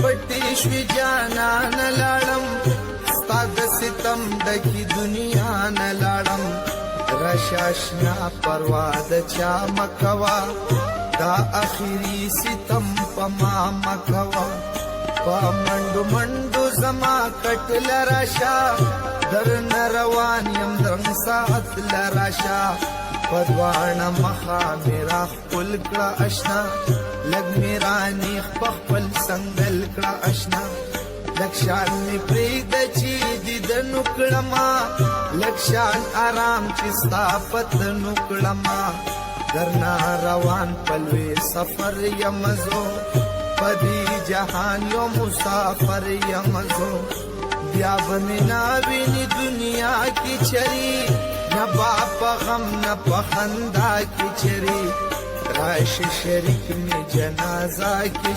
پټی شوی جانان لاړم ستا د ستم ډکې دنیا نه لاړم راشه اشنا پروا د چا مه کوه دا اخري ستم په ما مه کوه په منډو منډو زما کټ لراشه درنه روان یم درنګ ساعت لراشه په دواړه مخه مې راښکل کړه اشنا لږ مې رانیغ په خپل سنګل کړه اشنا لږ شان مې پرېږده چې دیدن وکړمه لږ شان آرام چې ستا پتن وکړمه درنه روان په لوی سفر یم زو په دې جهان یو مسافر یم زو بیا به مې ناویني دنیا کې چري نه با په غم نه په خندا کې چري راشي شریک می جنازه کې